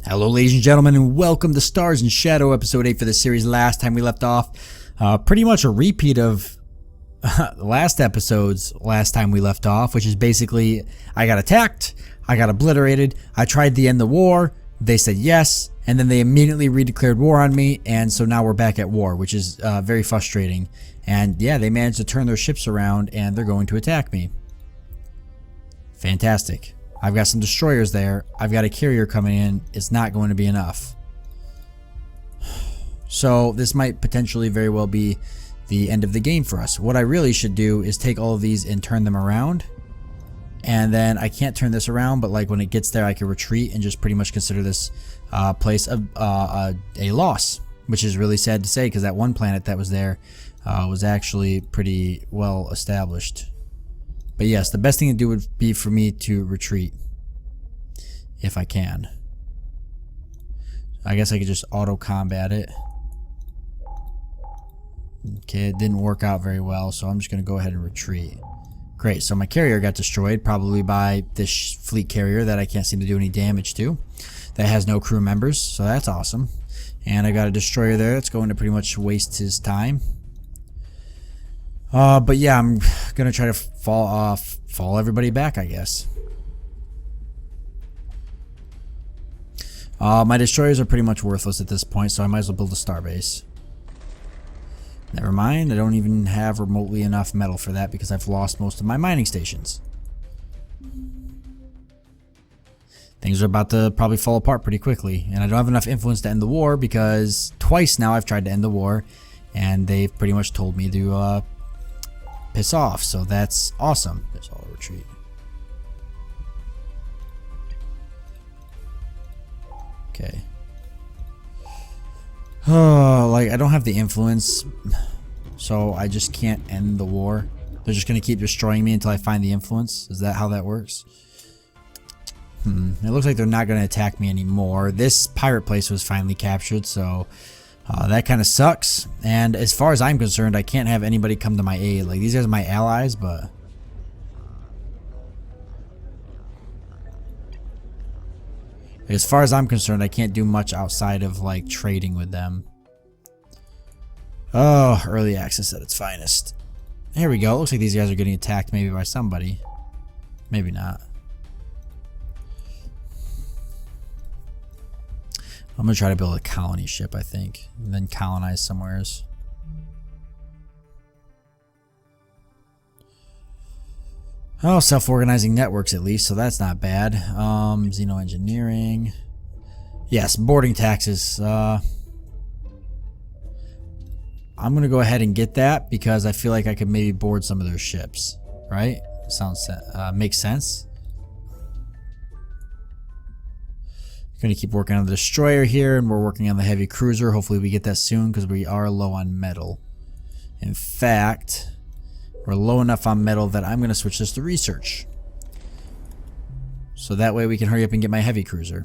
Hello ladies and gentlemen, and welcome to Stars and Shadow episode 8 for the series. Last time we left off, pretty much a repeat of the last episode's last time we left off, which is basically I got attacked, I got obliterated, I tried to end the war, they said yes, and then they immediately redeclared war on me, and so now we're back at war, which is very frustrating. And yeah, they managed to turn their ships around and they're going to attack me. Fantastic. I've got some destroyers there. I've got a carrier coming in. It's not going to be enough. So this might potentially very well be the end of the game for us. What I really should do is take all of these and turn them around. And then I can't turn this around, but like when it gets there, I can retreat and just pretty much consider this place a loss, which is really sad to say because that one planet that was there was actually pretty well established. But yes, the best thing to do would be for me to retreat, if I can. I guess I could just auto-combat it. Okay, it didn't work out very well, so I'm just going to go ahead and retreat. Great, so my carrier got destroyed, probably by this fleet carrier that I can't seem to do any damage to. That has no crew members, so that's awesome. And I got a destroyer there that's going to pretty much waste his time. But yeah, I'm gonna try to fall everybody back, I guess. My destroyers are pretty much worthless at this point, so I might as well build a starbase. Never mind, I don't even have remotely enough metal for that because I've lost most of my mining stations. Things are about to probably fall apart pretty quickly, and I don't have enough influence to end the war because twice now I've tried to end the war, and they've pretty much told me to piss off, so that's awesome. There's all retreat. Okay. Oh, like I don't have the influence, so I just can't end the war. They're just gonna keep destroying me until I find the influence. Is that how that works? It looks like they're not gonna attack me anymore. This pirate place was finally captured, so that kind of sucks. And as far as I'm concerned, I can't have anybody come to my aid. Like, these guys are my allies, but as far as I'm concerned, I can't do much outside of like trading with them. Oh, early access at its finest. Here we go. Looks like these guys are getting attacked maybe by somebody. Maybe not. I'm gonna try to build a colony ship, I think, and then colonize somewheres. Oh, self-organizing networks at least, so that's not bad. Xenoengineering. Yes, boarding taxes. I'm gonna go ahead and get that because I feel like I could maybe board some of their ships. Right? Makes sense. Gonna keep working on the destroyer here, and we're working on the heavy cruiser. Hopefully we get that soon because we are low on metal. In fact, we're low enough on metal that I'm gonna switch this to research, so that way we can hurry up and get my heavy cruiser.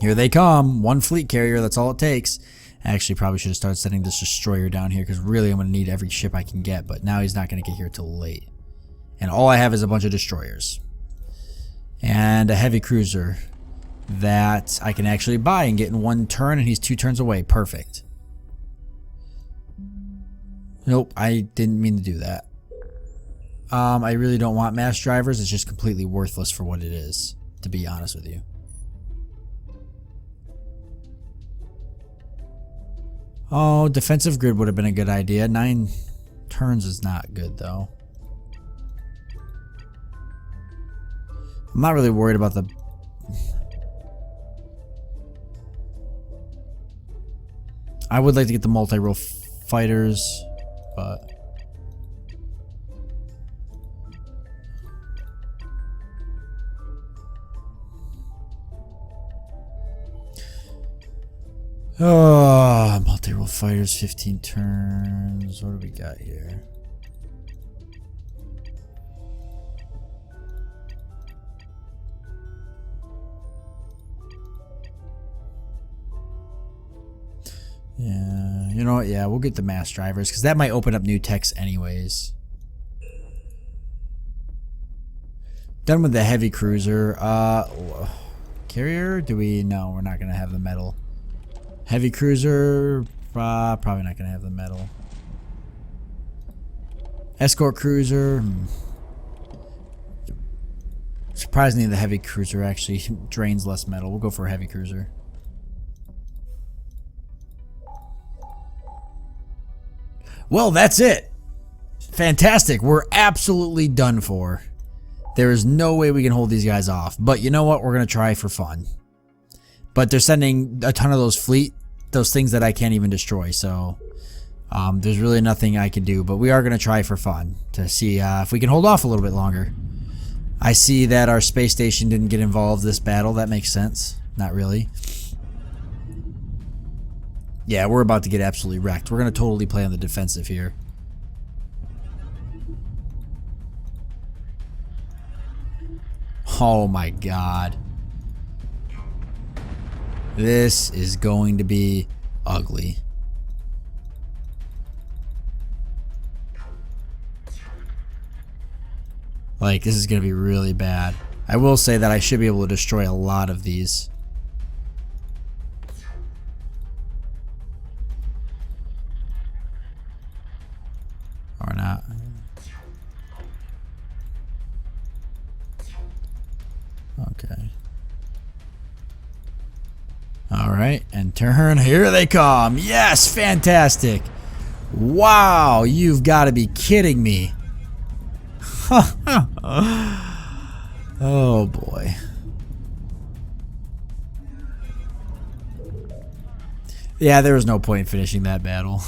Here they come. One fleet carrier, that's all it takes. I actually probably should have started sending this destroyer down here because really I'm gonna need every ship I can get, but now he's not gonna get here till late, and all I have is a bunch of destroyers and a heavy cruiser that I can actually buy and get in one turn, and he's 2 turns away. Perfect. Nope, I didn't mean to do that. I really don't want mass drivers. It's just completely worthless for what it is, to be honest with you. Oh, defensive grid would have been a good idea. 9 turns is not good though. I'm not really worried about the... I would like to get the multi-role fighters, but... Oh, multi-role fighters, 15 turns. What do we got here? Yeah, you know what? Yeah, we'll get the mass drivers because that might open up new techs anyways. Done with the heavy cruiser. Carrier? Do we? No, we're not gonna have the metal. Heavy cruiser. Probably not gonna have the metal. Escort cruiser. Surprisingly, the heavy cruiser actually drains less metal. We'll go for a heavy cruiser. Well, that's it. Fantastic. We're absolutely done for. There is no way we can hold these guys off. But you know what? We're going to try for fun. But they're sending a ton of those those things that I can't even destroy. So there's really nothing I can do. But we are going to try for fun to see if we can hold off a little bit longer. I see that our space station didn't get involved this battle. That makes sense. Not really. Yeah, we're about to get absolutely wrecked. We're going to totally play on the defensive here. Oh my god. This is going to be ugly. Like, this is going to be really bad. I will say that I should be able to destroy a lot of these. Or not. Okay. Alright, and turn. Here they come. Yes, fantastic. Wow, you've got to be kidding me. Oh boy. Yeah, there was no point in finishing that battle.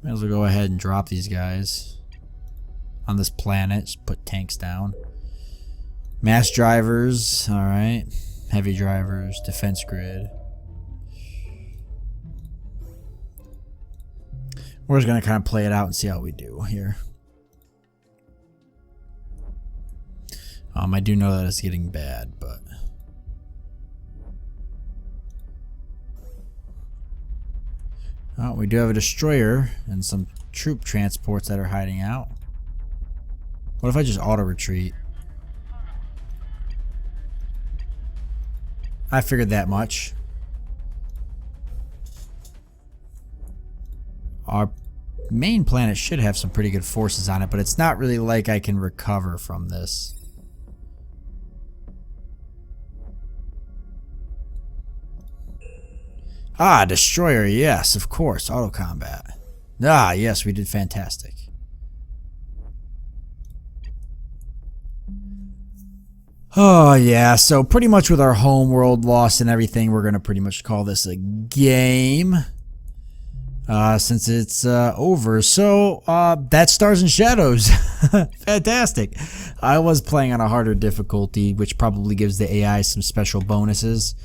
Might as well go ahead and drop these guys on this planet. Just put tanks down. Mass drivers, alright. Heavy drivers, defense grid. We're just going to kind of play it out and see how we do here. I do know that it's getting bad, but... Oh, we do have a destroyer and some troop transports that are hiding out. What if I just auto-retreat? I figured that much. Our main planet should have some pretty good forces on it, but it's not really like I can recover from this. Ah, destroyer, yes, of course, auto combat. Ah, yes, we did fantastic. Oh, yeah, so pretty much with our home world lost and everything, we're going to pretty much call this a game. Since it's over. So, that's Stars and Shadows. Fantastic. I was playing on a harder difficulty, which probably gives the AI some special bonuses.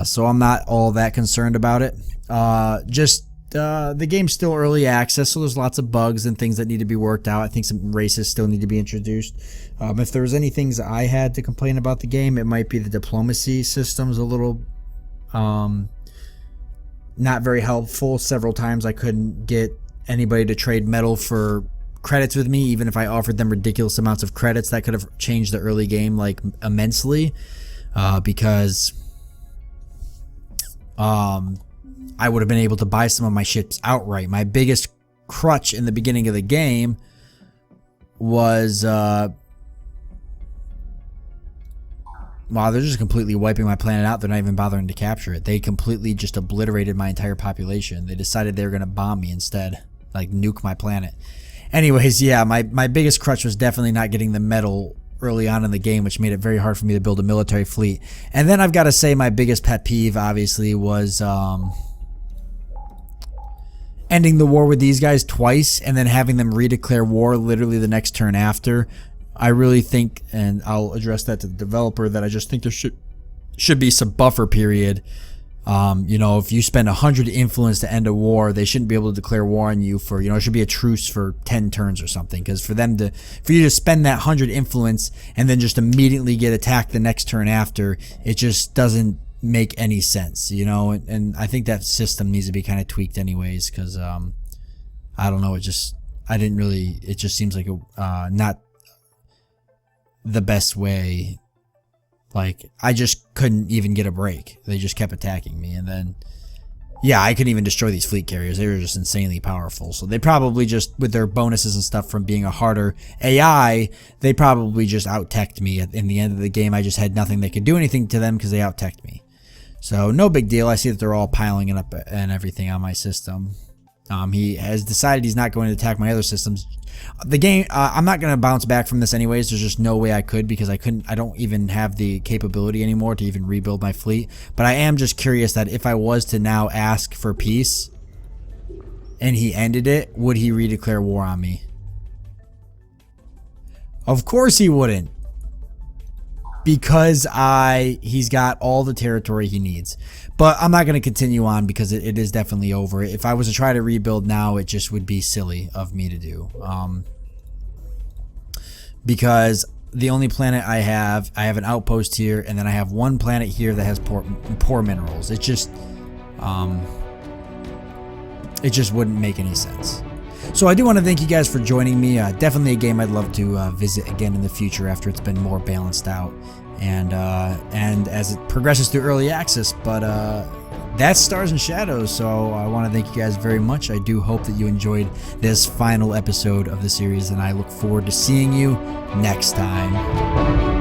So I'm not all that concerned about it. The game's still early access, so there's lots of bugs and things that need to be worked out. I think some races still need to be introduced. If there was any things I had to complain about the game, it might be the diplomacy system's a little not very helpful. Several times I couldn't get anybody to trade metal for credits with me, even if I offered them ridiculous amounts of credits. That could have changed the early game like immensely, because I would have been able to buy some of my ships outright. My biggest crutch in the beginning of the game was wow, they're just completely wiping my planet out. They're not even bothering to capture it. They completely just obliterated my entire population. They decided they were going to bomb me instead, like nuke my planet. Anyways, yeah, my biggest crutch was definitely not getting the metal early on in the game, which made it very hard for me to build a military fleet. And then I've got to say my biggest pet peeve, obviously, was ending the war with these guys twice and then having them redeclare war literally the next turn after. I really think, and I'll address that to the developer, that I just think there should be some buffer period You know, if you spend 100 influence to end a war, they shouldn't be able to declare war on you for, you know, it should be a truce for 10 turns or something. Because for you to spend that 100 influence and then just immediately get attacked the next turn after, it just doesn't make any sense, you know. And I think that system needs to be kind of tweaked anyways, because I don't know, it just seems like not the best way. Like, I just couldn't even get a break. They just kept attacking me. And then, yeah, I couldn't even destroy these fleet carriers. They were just insanely powerful. So they probably just, with their bonuses and stuff from being a harder AI, they probably just out-teched me. In the end of the game, I just had nothing that could do anything to them because they out-teched me. So no big deal. I see that they're all piling it up and everything on my system. He has decided he's not going to attack my other systems. The game, I'm not going to bounce back from this anyways. There's just no way I could, because I don't even have the capability anymore to even rebuild my fleet. But I am just curious that if I was to now ask for peace and he ended it, would he redeclare war on me? Of course he wouldn't. Because he's got all the territory he needs. But I'm not going to continue on because it is definitely over. If I was to try to rebuild now, it just would be silly of me to do. Because the only planet I have an outpost here, and then I have one planet here that has poor minerals. It just wouldn't make any sense. So I do want to thank you guys for joining me. Definitely a game I'd love to visit again in the future after it's been more balanced out, and as it progresses through early access. But that's Stars and Shadows. So I want to thank you guys very much. I do hope that you enjoyed this final episode of the series, and I look forward to seeing you next time.